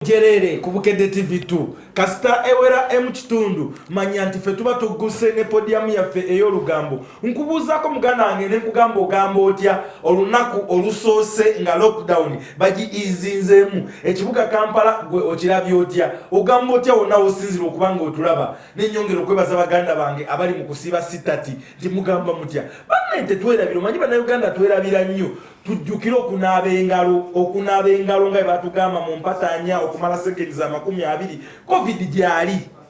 Jerere kubukede TV2 kasita ewera emukitundu manya nti fe tuba tuguse ne podium yaffe ey'olugambo nkubuuzaako muganda wange ne nkugamba ogamba otya olunaku olusoose nga lockdown bagiizinzeemu ekibuga Kampala gwe okirabye otya ogamba otya wonna wosinzira okubanga otulaba n'ennyongera okwebaza baganda bange abali mu kusiiba sitati nti mugamba mutya banne tetwerabira omanyi bannayuganda twerabira nnyo tujjukira okunaaba engalo nga batugamba mu mpatanya okumala sekendi za 20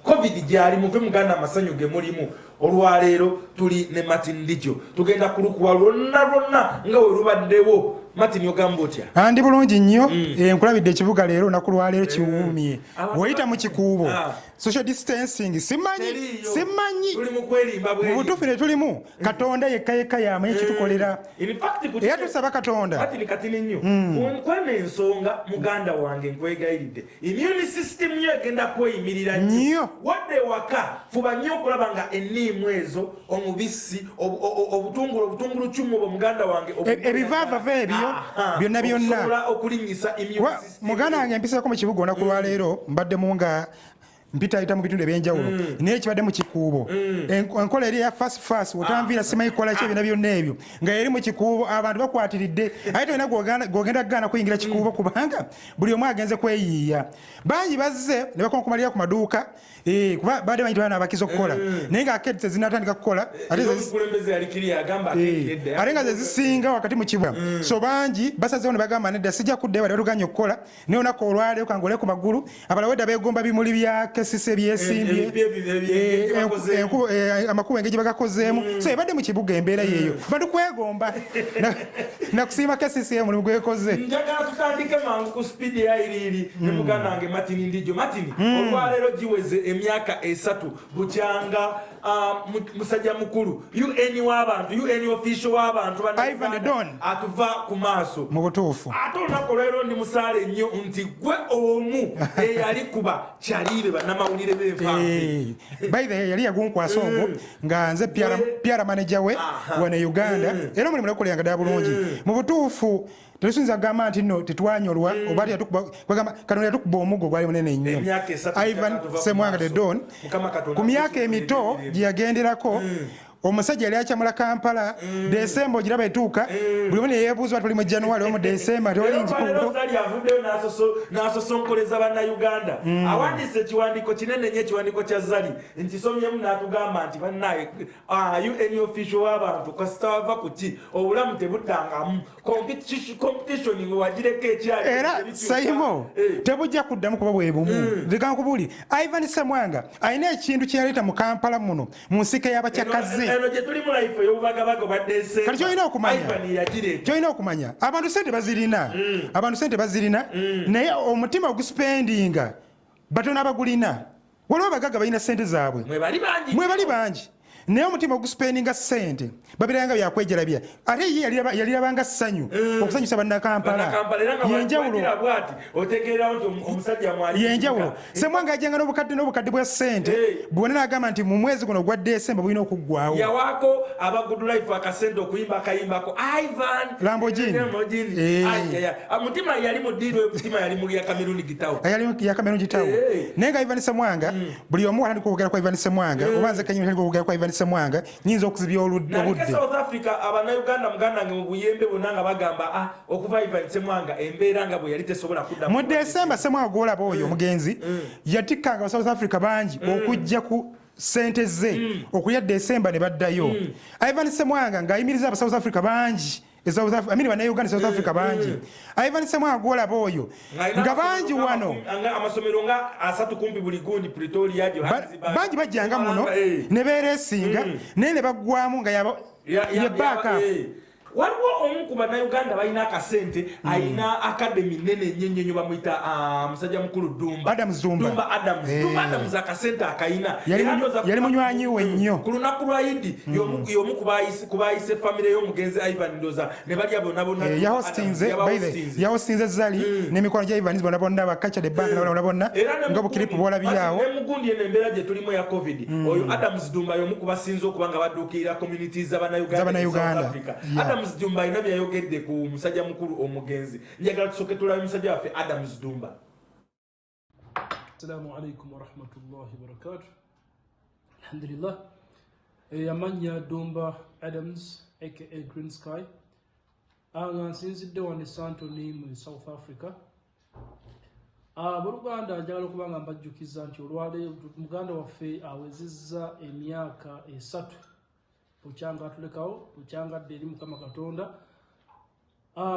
covid gyali muve muganda amasanyu ge mulimu olwaleero tuli ne Martin Ndicho tugenda kulukuwa lwonna nga we lubaddewo Martin ogamba otya andi bulungi nnyo nkulabidde ekibuga leero naku lwaleero kiwuumye bw'oyita mu kikuubo social distancing simanyi mu butuufu ne tulimu Katonda yekka yamanyi ekitukolera era tusaba Katonda kati nnyo nkwena ensonga muganda wange nkwegayiridde immune system yo egenda kweyimirira nnyo wadde waka fuba nnyo okulaba nga enniimu ezo omubisi obutungulu cumu obwo muganda wange ebivaavava ebyo byonna okulinyisa immune system muganda wange mpisako mu kibuga olunaku lwaleero mbaddemu nga mpitayita mu bitundu ebyenjawulo naye kibadde mu kikuubo enkola eri ya fast otanviira simanyi kukola ki ebina byonna ebyo nga yeri mu kikuubo abantu bakwatiridde ate tolina gwogenda kugaana kuyingira kikuubo kubanga buli omu agenze kweyiiya bangi bazze ne bakonkomalira ku maduuka kuba badde banyi tebana abakiza okukola naye nga akedi tezinatandika kukola ate nga zezisinga wakati mu kibuga so bangi basazewo ne bagamba nedda sijja kuddayo bali batuganya okukola naye olunaku olwaleero kangole ku magulu abala wedda beegomba bimuli bya kesise byesimbye amakubo engeri bagakozeemu so ebadde mu kibuga embeera yeeyo bantu kwegomba nakusiima kesise omulimu gwekoze njagala tutandike mangu ku speedi ya iriri ne muganda wange Martin Ndicho Martin olwaleero giweze emyaka 3 bukyanga musajja mukulu UN w'abantu UN official w'abantu Ivan Don atuva ku maaso mu butuufu ate olunaku olwaleero ndi musaale nnyo nti gwe omu eyali kuba kyaliire bannamawulire b'enfanfe by the way yali yagunkwasa ogwo nga nze PR manager we wane Uganda era omulimu nakukolera ddala bulungi mu butuufu tetusinza kugamba nti nno tetwanyolwa oba Katonda yatukuba omuggo gwali munene nnyo Ivan Ssemwanga the Don ku myaka emito gye yagenderako omusajja yali akyamula Kampala Desemba ogiraba etuuka buli omu yeebuuza tuli mu January omu Desemba tewalingi avuddeyo n'asosonkoleza bannayuganda awandiise ekiwandiiko kinene nnyo ekiwandiiko kya Zali nkisomyemu n'atugamba nti bannaye UN official w'abantu kasita wava ku ki obulamu tebuddangamu competition we wagireko ekyali era sayimo tebujja kuddamu kuba bwe bumu ligankubuli Ivan Ssemwanga alina ekintu kye yaleeta mu Kampala muno mu nsika y'abakyakaze eno gye tuli mu life ey'obubagabaga bwa Desemba kati kyolina okumanya abantu sente bazirina naye omutima ogusipendinga batono abagulina waliwo abagaga balina sente zaabwe mwe bali bangi naye omutima ogusipendinga sente babiranga byakwejerabya ate ye yalirabanga ssanyu okusanyusa bannakampala yenjawulo Ssemwanga ajjanga n'obukadde bwa sente bwonna n'agamba nti mu mwezi guno gwa Desemba bulina okuggwawo yawaako aba Good Life akasente okuyimba akayimbako Ivan Lamborghini mutima yali mu ddiiro mutima yali mu ya Cameroon gitawo naye nga Ivan Ssemwanga buli omu atandika okwogera kwa Ivan Ssemwanga oba nze kenyini atandika okwogera kwa Ivan Ssemwanga nyinza okuzibya obudde South Africa abannayuganda muganda nge mu buyembe bonna nga bagamba okuva Ivan Ssemwanga embeera nga bwe yali tesobola kudda mu Desemba Ssemwanga gwolaba oyo omugenzi yatikkanga ba South Africa bangi okujja ku sente ze okulya Desemba ne baddayo Ivan Ssemwanga ng'ayimiriza aba South Africa bangi bannayuganda South Africa bangi Ivan Ssemwanga gwolaba oyo nga bangi wano amasomero nga 3 kumpi buli gundi Pretoria bangi bajjanga muno ne beereesinga naye ne baggwamu nga ye backup waliwo omu ku bannayuganda balina akasente alina academy nene nnyo bamuyita musajja mukulu Dumba Adams akasente akayina yali munywanyi we nnyo ku lunaku lwa Idi y'omu ku baayise famire y'omugenzi Ivan Ndoza ne balya bonna yahostinze Zali n'emikono gya Ivan bonna bonna bakacha de bank bonna nga bukiripu bwolabiraawo emugundi eno embeera gye tulimu ya covid oyo Adams Dumba y'omu ku basinze okuba nga badduukirira communities z'abannayuganda Adams Dumba ina byayogedde ku musajja mukulu omugenzi njagala tusooke tulabe musajja waffe Adams Dumba Assalamu alaikum wa rahmatullahi wa barakatuh. Alhamdulillah. Amanya Dumba Adams, aka Green Sky. Nsinzidde wano Santoni mu South Africa. Buluganda njagala okubanga mbajjukiza nti olwaleero muganda waffe awezezza emyaka 3 bukyanga atulekawo bukyangadde eri Mukama Katonda.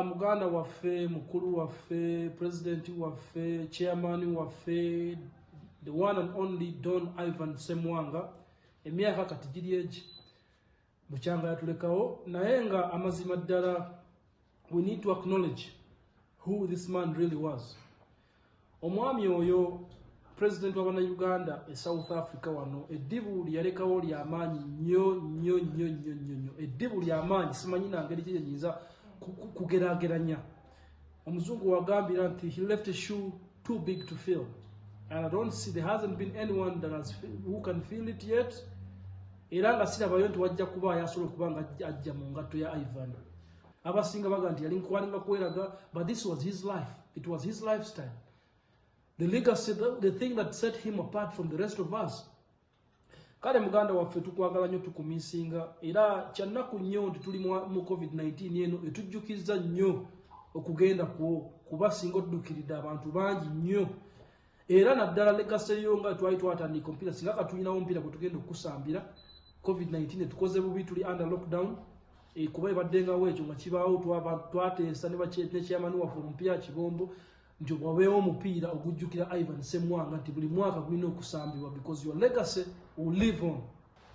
Muganda waffe, mukulu waffe, president waffe, chairman waffe, the one and only Don Ivan Ssemwanga, emyaka kati giri egi bukyanga yatulekawo, naye nga amazima ddala we need to acknowledge who this man really was. Omwami oyo president wa Uganda e South Africa wano eddibu lyalekawo ly'amaanyi nnyo eddibu ly'amaanyi simanyi nangeri kyenyinza kugeraageranya. Omuzungu wagambira nti he left a shoe too big to fill, and I don't see there hasn't been anyone who can feel it yet. Era nga sirabayo nti wajja kuba yasobola okuba nga ajja mu ngatto ya Ivan. Abasinga baga nti yali nkwalinga kweraga, but this was his life. It was his lifestyle. The legacy, the thing that set him apart from the rest of us. Kale muganda waffe tukwagala nnyo tukumisinga, era kyannaku nnyo nti tuli mu COVID-19 eno etujjukiza nnyo okugenda kuba singa oddukiridde abantu bangi nnyo. Era naddala legacy yo nga twali twatandika omupiira singa katulinawo omupiira gwe tugenda okusambira COVID-19 etukoze bubi, tuli under lockdown. Kuba ebaddengawo ekyo nga kibaawo twateesa ne chairman waffe omupiira Kibombo nti wabeewo omupiira ogujjukira Ivan Ssemwanga nti buli mwaka gulina okusambibwa, because your legacy will live on.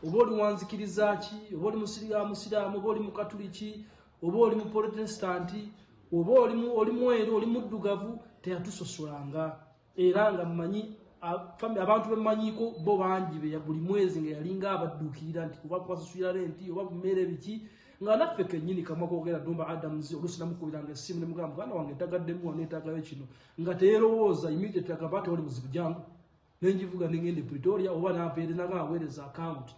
Oba oli wanzikiriza ki, oba oli musiraamu, oba oli mukatuliki, oba oli muprotestanti, oba oli mweru, oli muddugavu, teyatusosolanga. Era nga mmanyi abantu bemmanyiiko bo bangi be buli mwezi nga yalinga abadduukirira nti kuba kubasasulira renti oba bumeere biki, nga naffe kennyini kamwa koogera Dumba Adams oluusi namukubiranga essimu ne mugamba muganda wange ntagaddemu waneetaagayo kino, nga teerowooza immediate agamba ati oli muzibu jangu nenjivuga nengende Pretoria oba nampeere naga aweereza account.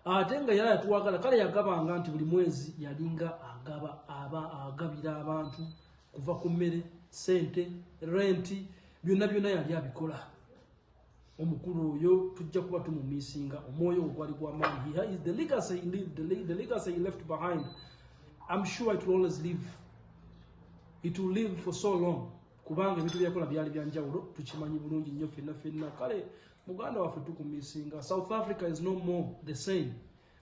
Ate nga yali yatuwagala kale yagabanga nti buli mwezi yalinga agabira abantu kuva ku mmere, sente, renti, byonna yali abikola. Omukulu oyo tujja kuba tumumisinga, omwoyo ogwali gw'amaanyi. He is the legacy he lived, the legacy he left behind. I'm sure it will always live. It will live for so long. Kubanga ebintu byakola byali byanjawulo, tukimanyi bulungi nnyo ffenna. Kale muganda waffe tukumisinga. South Africa is no more the same.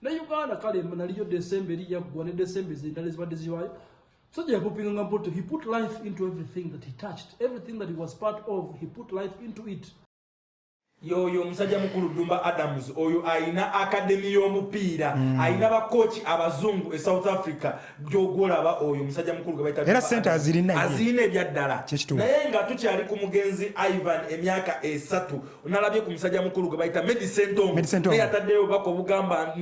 Na Uganda kale naliyo December yaggwa ne December zendala zibadde ziwayo. So he put life into everything that he touched. Everything that he was part of, he put life into it. Yoyo musajja mukulu Dumba Adams oyo aina academy y'omupiira aina bakochi abazungu e South Africa gyogolaba oyo musajja mukulu gabaita era center azirina ebyaddala naye nga tukyali ku mugenzi Ivan emyaka 3 onalabye ku musajja mukulu gabaita Medicine Tom yataddeyo bako bugamba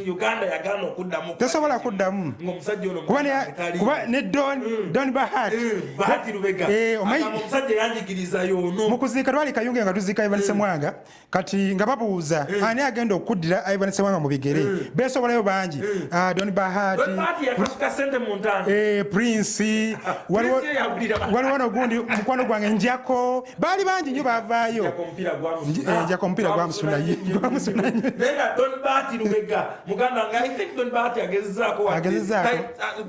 Uganda yagana okuddamu tasobola kuddamu ng'omusajja ono kuba ne Don Bahati Lubega omusajja yanjigiriza yono mukuziika twali Kayunga nga tuziika Ivan Ssemwanga kati nga babuuza ani agenda okuddira Ivan Ssemwanga mu bigere beesobolayo bangi Don Bahati yakasuka sente mu ntano Prince waliwo n'ogundi mukwano gwange Njako baali bangi nnyo baavaayo Njako omupiira gwamusunayi nenga Don Bahati Lubega muganda nga I think Don Bahati agezezaako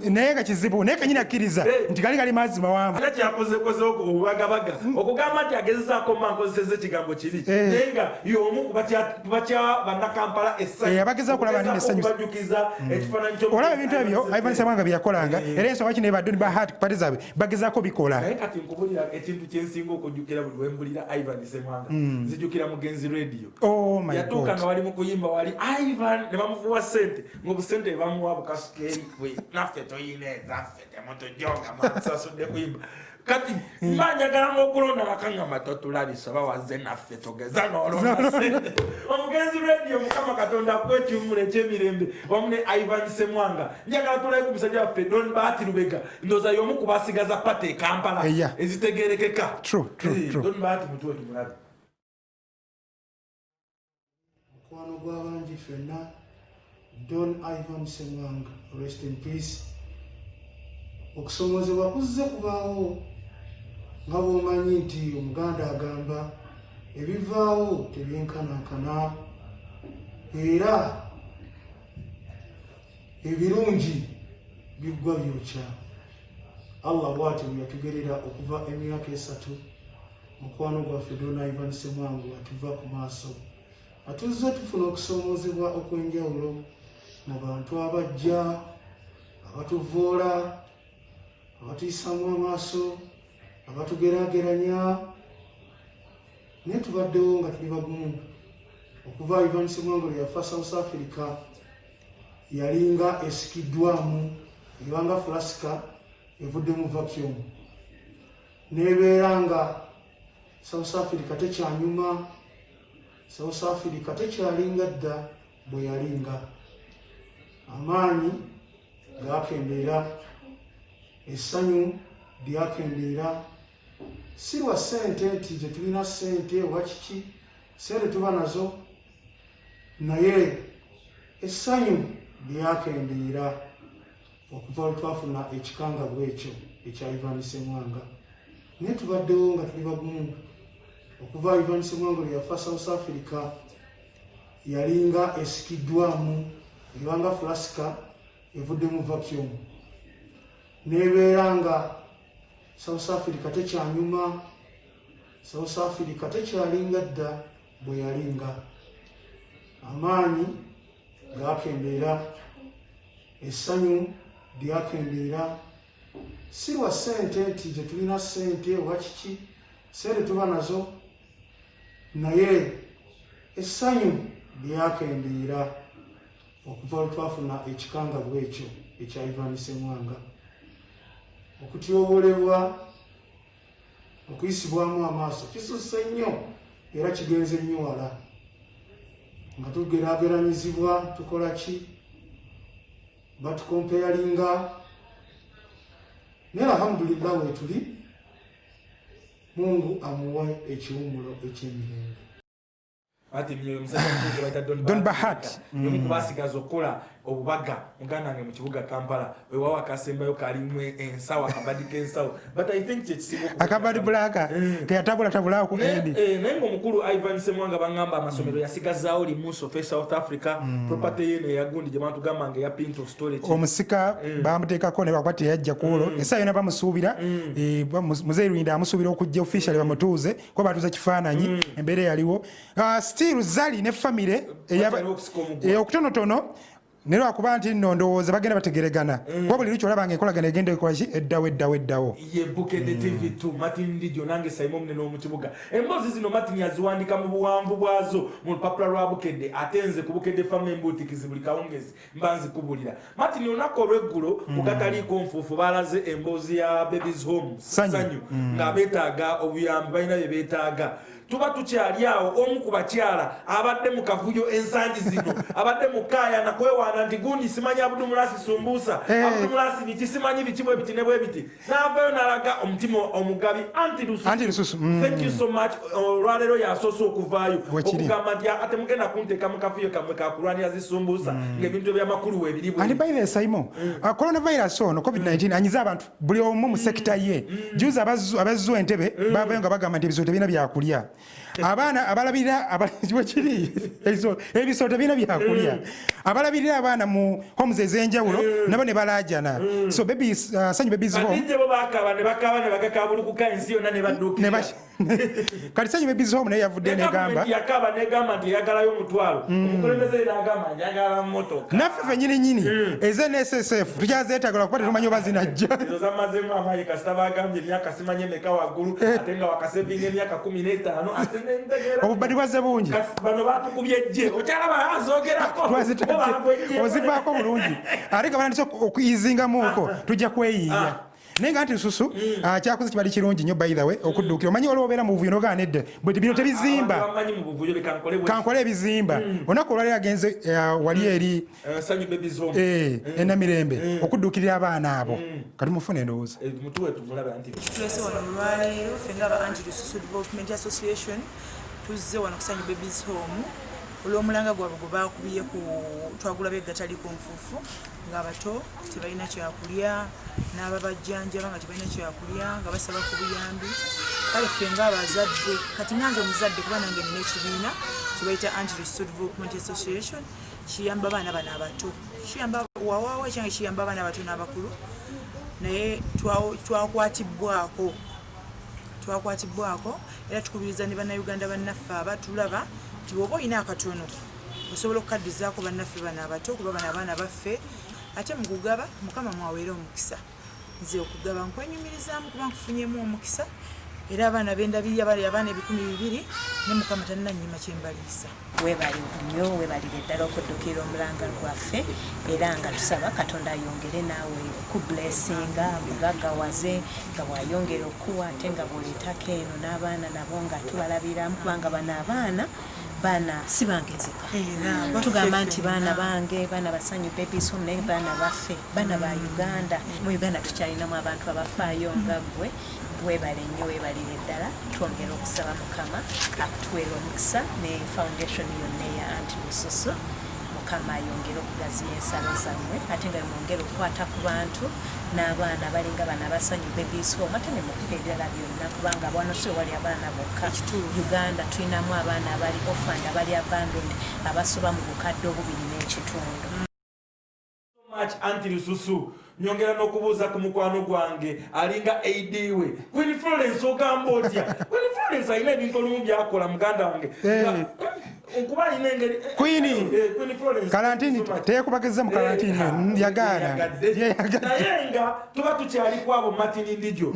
naye nga kizibu naye kanyini akkiriza nti gali mazzi mawanvu kyakozekozeoko obubagabaga okugamba nti agezezaako mankozeseza ekigambo kiri nenga y'omu kubakya bannakampala abagezaako okulaba nti nesanyusa ekifaananyi kyo olaba ebintu ebyo Ivan Ssemwanga bye yakolanga era ensonga kino eba Don Bahati ku pate zaabwe bagezaako bikola naye kati nkubulira ekintu kyensinga okujjukira buli wembulira Ivan Ssemwanga nzijjukira Mugenzi Radio yatuuka nga wali mu kuyimba wali Ivan ne bamufuwa ssente ng'obusente bamuwa bukasukeeri kwe naffe toyina ezaffe temutujonga masasudde kuyimba kati manjagala ng'okulonda bakangamba totulabisa bawaze naffe togeza n'olonda ssente Omugenzi Radio Mukama Katonda akwekyumula ekyemirembe wamu ne Ivan Ssemwanga njagala tulaye ku musajja waffe Don Bahati Lubega ndooza y'omu ku basigaza pate e Kampala ezitegeerekeka Don Bahati mutuwe tumulabe mukwano gw'abangi ffenna Don Ivan Ssemwanga rest in peace. Okusomozebwa kuzze kubaawo nga bw'omanyi nti Omuganda agamba ebivaawo tebyenkanankana era ebirungi biggwa byokya. Allah bw'ati bwe yatugerera okuva emyaka 3 mukwano gwaffe Donna Ivan Ssemwango atuva ku maaso atuzze tufuna okusoomoozebwa okw'enjawulo mu bantu abajja abatuvoola abatuyisaamu amaaso abatugeraageranya naye tubaddewo nga tuli bagumu. Okuva Ivan Ssemwango lwe yafa South Africa yalinga esikiddwamu ebanga fulasika evudde mu vacuum nebeera nga South Africa tekyanyuma, South Africa tekyalinga dda bwe yalinga. Amaanyi gakendeera, essanyu lyakendeera, si lwa ssente nti tetulina ssente oba kiki, ssente tuba nazo, naye essanyu lyakendeera okuva lwe twafuna ekikangabwa ekyo ekya Ivan Ssemwanga. Naye tubaddewo nga tuli bagumu. Okuva Ivan Ssemwanga lwe yafa South Africa yalinga esikiddwamu ebanga fulasika evudde mu vacuum nebeera nga South Africa tekyanyuma, South Africa tekyalinga dda bwe yalinga. Amaanyi gakendeera, essanyu lyakendeera, si lwa ssente nti tetulina ssente oba kiki, ssente tuba nazo, naye essanyu lyakendeera okuva lwe twafuna ekikangabwa ekyo ekya Ivan Ssemwanga. Okutyobolebwa, okuyisibwamu amaaso kisusse nnyo era kigenze nnyo wala. Nga tugeraageranyizibwa tukola ki? Batukompeyalinga. Naye alhamdulillah wetuli, Mungu amuwe ekiwumulo eky'emirembe. ati mnyo msajja baita Don Bahat yomu kubasigaza okukola obubaga muganda nge mu kibuga Kampala wewawa akasembayo kalimwe ensawa akabadika ensawo but I think kyekisinga akabadi bulaka teyatabula ku endi naye omukulu Ivan Ssemwanga bangamba amasomero yasigazaawo limuso fe South Africa property yene yagundi gye bantu gamba nge ya Pinto storage omusika bamuteekako ne bakwate yajja kuolo esa yona bamusuubira muzeyi Lwinda amusuubira okujja officially bamutuuze ko batuuze kifaananyi embeera yaliwo still Zali ne family okutonotono nero akuba nti nno ndowooza bagenda bategeregana kuba buli luki olaba ng'enkolagana egenda ekolaki eddawo ye Bukedde TV2 Martin Ndijo nange Simon Munene omukibuga emboozi zino Martin yaziwandika mu buwanvu bwazo mu lupapula lwa Bukedde atenze ku Bukedde family mbutikizi buli kawungezi mbanzi kubulira Martin onako olw'eggulo mu kataliiko nfuufu balaze emboozi ya Babies Home sanyu nga beetaaga obuyambi balina bye beetaaga tuba tukyali awo omu ku bakyala abadde mu kavuyo ensangi zino abadde mu kaaya nakwewaana nti gundi simanyi Abdulmulasi Sumbusa Abdulmulasi biki simanyi biki bwe biti ne bwe biti n'avaayo n'alaga omutima omugabi anti lususu thank you so much olwaleero yasoose okuvaayo okugamba nti ate mugenda kunteeka mu kavuyo kamwe kakulwanira zisumbusa ng'ebintu ebyamakulu weebiri bwe antibaire Simon coronavirus ono COVID-19 anyiza abantu buli omu mu sekita ye juzi abazzu entebe baavayo nga bagamba nti ebisolo tebirina byakulya abaana abalabirira abakiri ebisolo tebirina byakulya abalabirira abaana mu homes ez'enjawulo nabo ne balaajana so Sanyu Babies Home bo bakaba ne bagakabulukuka ensi yonna ne badduukira kati Sanyu Babies Home naye yavudde negamba nti yagalayo omutwalo omukulembeze n'agamba njagala mmotoka naffe fennyini eze NSSF tukyazeetagala kuba tetumanyi oba zinajja ezo zamazemu amaanyi kasita bagambye emyaka simanyi emeka waggulu ate nga wakasevinga emyaka 15 ate nentegeera obubadi bwazze bungi bano batukubye ejje okyalaba azoogerako ozivaako bulungi ate nga banandise okuyizingamuuko tujja kweyiiya naye nga nti lususu kyakoze kibali kirungi nnyo by the way okuddukira omanyi olwo obeera mu buvuyo nogaa nedda bino tebizimba kankole ebizimba olunaku olwali agenze wali eri enamirembe okuddukirira abaana abo kati mufuna endowooza tulese wano olwaleero fenga aba Anti Lususu Development Association tuzze wano ku Sanyu Babies Home olw'omulanga gwabwe gwe baakubye ku twagulabe egatali ku nfuufu ng'abato tebalina kyakulya n'ababajjanjaba nga tebalina kyakulya nga basaba ku buyambi kale ffe ng'abazadde kati nganze omuzadde kuba nange nina ekibiina kye bayita Anti-Suicide Development Association kiyamba abaana bano abato kiyamba wawawa ekyange kiyamba abaana abato n'abakulu naye twakwatibwako era tukubiriza ne bannayuganda bannaffe abatulaba nti bw'oba olina akatono osobola okukaddizaako bannaffe bano abato kuba bano abaana baffe ate mu kugaba mukama mwaweera omukisa nze okugaba nkwenyumirizaamu kuba nkufunyemu omukisa era abaana bendabirya bali abaana 200 ne mukama tannannyima kyembaliisa webali nnyo webalire ddala okuddukira omulanga gwaffe era nga tusaba katonda ayongere naawe kublessinga mugaggawaze nga bwayongera okuwa ate nga bw'oleetako eno n'abaana nabo nga tubalabiramu kubanga bano abaana baana si bangezeka tugamba nti baana bange baana basanyu babies home naye baana baffe baana ba Uganda mu Uganda tukyalinamu abantu abafaayo nga ggwe webale nnyo webalire ddala twongera okusaba mukama akutuweera omukisa ne foundation yonna eya Anti-Lususu mukama ayongera okugaziya ensalo zammwe ate nga mwongera okukwata ku bantu n'abaana balinga bano abasanyu babies home ate ne mukufa ebirala byonna kubanga wano si wali abaana bokka Uganda tulinamu abaana abali orphaned abali abandoned abasoba mu bukadde 2.5 much Anti-Lususu nyongera n'okubuuza ku mukwano gwange alinga AD we Queen Florence ogamba otya Queen Florence alina ebintu olumu byakola muganda wange okuba alina engeri Queen Florence karantini teyekubageza mu karantini yagaana naye nga tuba tukyali kwabo Martin Ndijo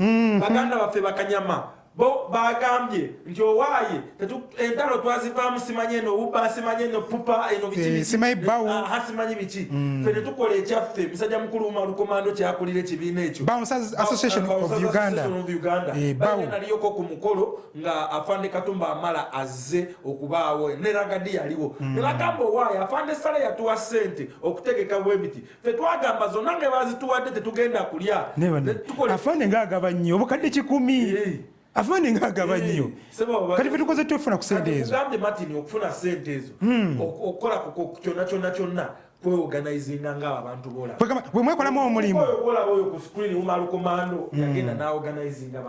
baganda baffe bakanyama bo bagambye nti owaaye entalo twazivaamu simanye eno uba simanye eno pupa eno biki simanyi bawu simanyi biki ffe ne tukola ekyaffe musajja mukulu Lukomando kyakulira ekibiina ekyo Bouncers Association of Uganda balina naliyoko ku mukolo nga Afande Katumba Amala azze okubaawo ne Ragadi yaliwo ne bagamba owaaye Afande Sale yatuwa ssente okutegeka bwemiti ffe twagamba zonna nga bazituwadde tetugenda kulya Afande ng'agaba nnyo obukadde 10 Afande ng'agaba nnyo kati ffe tukoze tufuna ku sente ezo tugambye Martin okufuna sente ezo okukola kyonna kweorganizinga ng'abantu bola bwe mwekolamu omulimu olaba oyo ku screen Lukomando yagenda n'aorganizinga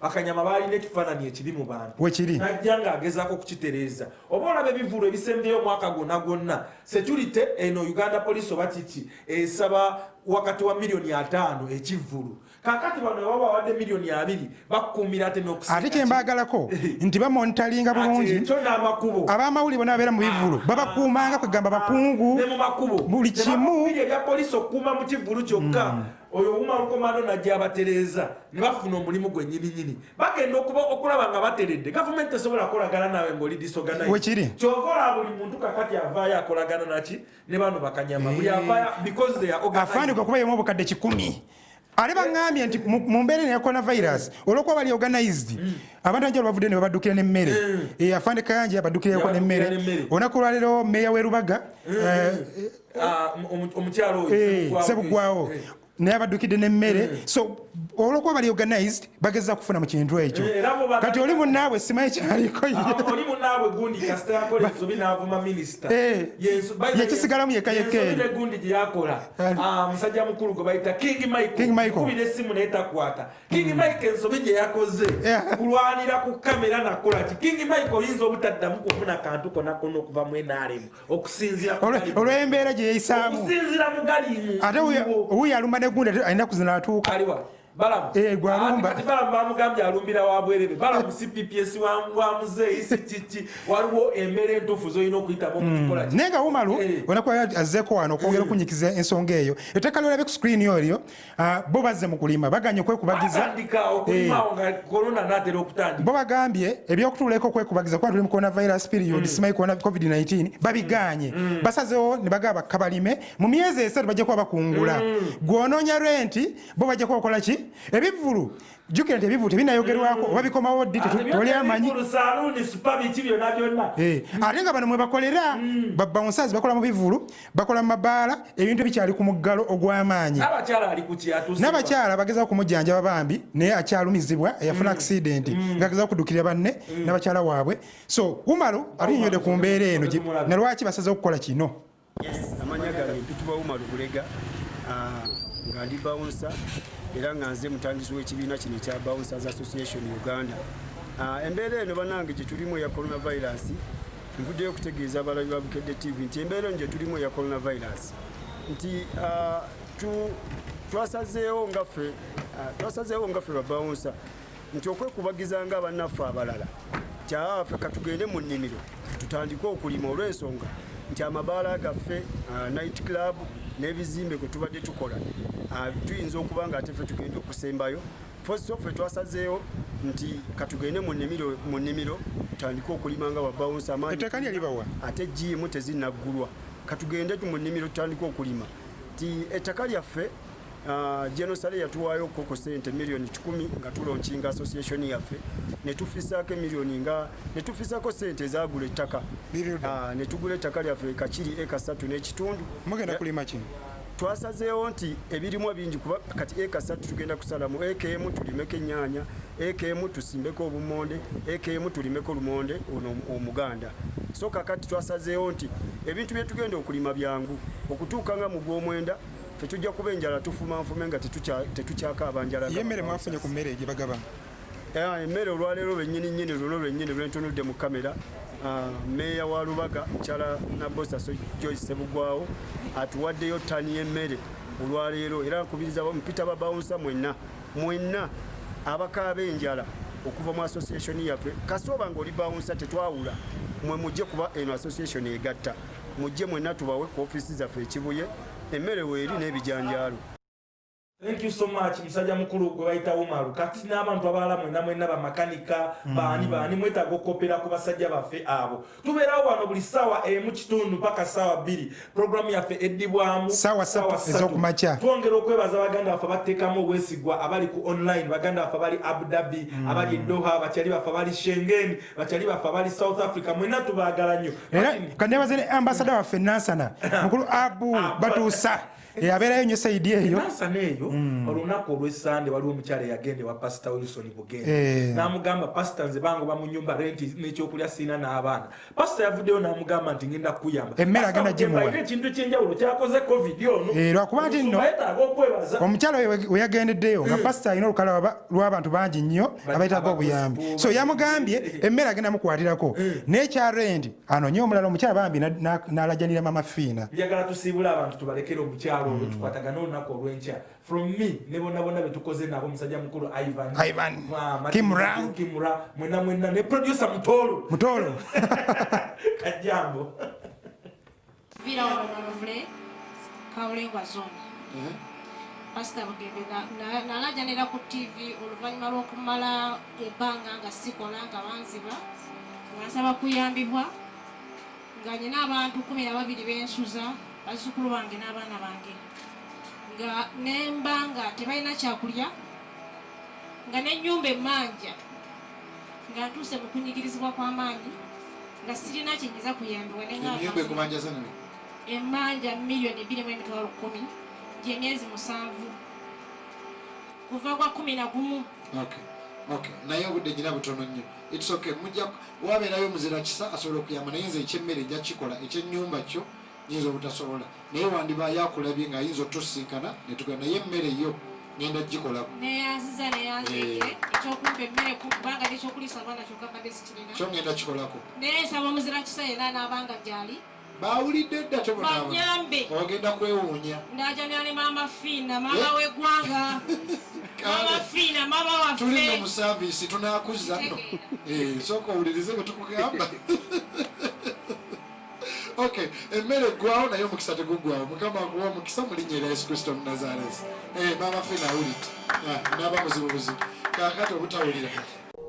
bakanyama balina ekifaananyi ekiri mu bantu wekiri najja ng'agezaako okukitereeza oba olaba ebivulo ebisembyeyo omwaka gwonna security eno Uganda Police oba kiki esaba wakati wa $5,000,000 ekivvulu kakati bano baba wadde $2,000,000 bakuumira ate n'okusinga ate kyembaagalako nti bamonitalinga bulungi ab'amawulire bonna babeera mu bivvulu babakuumanga kwegamba bakungu ne mu makubo buli kimu ebya poliisi okukuuma mu kivvulu kyokka oyo Lukomando najja abatereeza ne bafuna omulimu gwennyininyini bagenda okulaba nga bateredde gavumenti esobola kolagana nawe ng'oli disorganize kyokola buli muntu kakati avaayo akolagana naki ne bano bakanyama buli avaayo because they are organized afande kuba yemu obukadde 10 ale baŋŋambye nti mu mbeera ya coronavirus olw'okuba bali organized abantu anjalo bavudde ne babaddukira n'emmere afande Kayanja abaddukirako n'emmere olunaku lwaleero meeya w'e Lubaga omukyalo oyo Sebugwawo naye abaddukidde n'emmere so olw'okuba bali organized bageza kufuna mu kintu ekyo kati oli munnaabwe simanyi kyaliko oli munnaabwe gundi kasita yakola ensobi n'avuma minisita yekisigalamu yekayekeri gundi gye yakola musajja mukulu gwe bayita King Michael kubira essimu naye takwata King Michael ensobi gye yakoze kulwanira ku kamera nakola ki King Michael oyinza obutaddamu kufuna kantu konakona okuva mu NRM okusinzira olw'embeera gye yeyisaamu okusinzira mu galimu ate wuyo alumba ne gundi alina kuzina atuuka Balamu gwalumba ati Balamu bamugambye alumbira wa bwerere Balamu CPPS wa muzeeyi sikiki waliwo emmere entuufu z'olina okuyitamu okukikola naye nga Wumalu onakuba azzeeko wano okwongera okunyikiza ensonga eyo etteeka lyolabe ku screen olyo bo bazze mu kulima baganye okwekubagiza atandika okulimaawo nga korona n'atera okutandika bo bagambye ebyokutuuleko okwekubagiza kuba tuli mu coronavirus period simanyi COVID-19 babiganye basazewo ne bagaba kabalime mu myezi 3 bajja kuba bakungula gw'onoonya renti bo bajja kuba bakola ki ebivvulu jjukira nti ebivvulu tebinayogerwako oba bikomawo ddi toli amanyi ate nga bano mwe bakolera babawunsazi bakola mu bivvulu bakola mu mabaala ebintu bikyali ku muggalo ogw'amaanyi n'abakyala bagezao kumujjanjaba bambi naye akyalumizibwa eyafuna accident ng'agezao kuddukirira banne n'abakyala waabwe so Wumalu alinyonyodde ku mbeera eno ne lwaki basaze okukola kino amanya gange mpitibwa Wumalu Bulega nga ndi bawunsa era nga nze mutandisi w'ekibiina kino ekya Bouncers Association Uganda. Embeera eno bannange gye tulimu eya coronavirus, nvuddeyo okutegeeza abalabi ba Bukedde TV nti embeera eno gye tulimu eya coronavirus nti twasazeewo ngaffe ba bouncer nti okwekubagiza nga bannaffe abalala nti ffe katugende mu nnimiro tutandike okulima olw'ensonga nti amabaala gaffe night club n'ebizimbe kwe tubadde tukola tuyinza okuba nga ate ffe tugenda okusembayo ffe twasazeewo nti katugende mu nnimiro tutandike okulima nga babawunsa ate jiimu tezinnaggulwa katugende mu nnimiro tutandike okulima ti ettaka lyaffe Genosale yatuwaayo koko sente milioni 10 nga tulonkinga association yaffe netufisaako milioni nga netufisako sente ezagula ettaka netugula ettaka lyaffe kachiri eka 3.5 mugenda kulima kino twasazeewo nti ebirimwa bingi kuba kati eka 3 tugenda kusalamu ekemu tulimeko ennyaanya ekemu tusimbeko obumonde ekemu tulimeko lumonde ono omuganda so kakati twasazeewo nti ebintu bye tugenda okulima byangu okutuuka nga mu gw'omwenda tujja kuba enjala tufumanfume nga tetukyaka abanjala yemmere mwafunye ku mmere gye bagaba emmere olwaleero lwennyini lwentunudde mu kamera meeya wa Lubaga mukyala Nabosaso Joyce Sebugwawo atuwaddeyo ttani y'emmere olwaleero era nkubiriza mpita babawunsa mwenna abakaaba enjala okuva mu association yaffe kasooba ng'oli bawunsa tetwawula mwe mujje kuba eno association egatta mujje mwenna tubawe ku ofiisi zaffe ekibuye emmere weeri n'ebijanjaalo. Thank you so much musajja mukulu gwe bayita Umaru kati n'abantu abalala mwenna bamakanika baani mwetaaga okukopera ku basajja baffe abo tubeerawo wano buli ssaawa emu kitundu paka ssaawa 2 programu yaffe eddibwamu ssaawa 3 ez'okumakya twongera okwebaza baganda baffe abateekamu obwesigwa abali ku online baganda baffe abali Abu Dhabi abali Doha bakyali baffe abali Schengen bakyali baffe abali South Africa mwenna tubaagala nnyo kannebaze ne ambassador waffe Nansana mukulu Abu batuusa abeerayo nnyo saidi eyo Nansana eyo olunaku olw'Essande waliwo omukyala yagende wa Pastor Wilson Bugende n'amugamba Pastor nze bango ba mu nnyumba renti n'ekyokulya siina n'abaana Pastor yavuddeyo n'amugamba nti ngenda kukuyamba emmere agenda gimuwa ekintu ekyenjawulo kyakoze covid ono lwakuba nti nno omukyala we yagendeddeyo nga Pastor alina olukala lw'abantu bangi nnyo abayetaaga obuyambi so yamugambye emmere agenda mukwatirako n'ekyarendi anonye omulala omukyala bambi n'alajanira mama Fiina njagala tusiibula abantu tubalekere omukyala olwo tukwatagana olunaku olw'enkya from me ne bonna betukoze nabo musajja mukulu Ivan Kimura mwenna ne producer Mutolo kajambo vira wanonovule kaulengwa zone Pastor Bugende nalajanira ku TV oluvannyuma lw'okumala ebbanga nga sikola nga banziba ngansaba kuyambibwa nga nyina abantu 12 bensuza bazzukulu bange n'abaana bange nga nembanga tebalina kyakulya nga n'ennyumba emmanja nga ntuuse mu kunyigirizibwa kw'amaanyi nga sirina kyenyiza kuyambibwa emmanja milioni 2.10 gy'emyezi 7 kuva kwa 11 naye obudde nyina butono nnyo it's okay mujja wabeerayo muzira kisa asobola okuyamba naye nze ekyemmere ejja kikola ekyennyumba kyo nyinza obutasobola naye wandiba yakulabye nga ayinza otosinkana netugenda naye emmere yo ngenda gikolako neyanziza neyanzeke ekyokumpa emmere kubanga nekyokulisa abaana kyokka mbadde sikirina kyo ngenda kikolako naye nsaba muzira kisa yena n'abanga gyali bawulidde dda banyambe ogenda kwewuunya ndajanira ne mama Fiina mama w'eggwanga mama Fiina mama waffe tulina mu saavisi tunakuzza nno sooka owulirize bwe tukugamba okay emmere eggwawo naye omukisa teguggwawo mukama akuwa omukisa mu linnya erya Yesu Kristo Omunnazaaleesi mama Fiina awulidde naaba muzibu buzibu kaakati obutawulira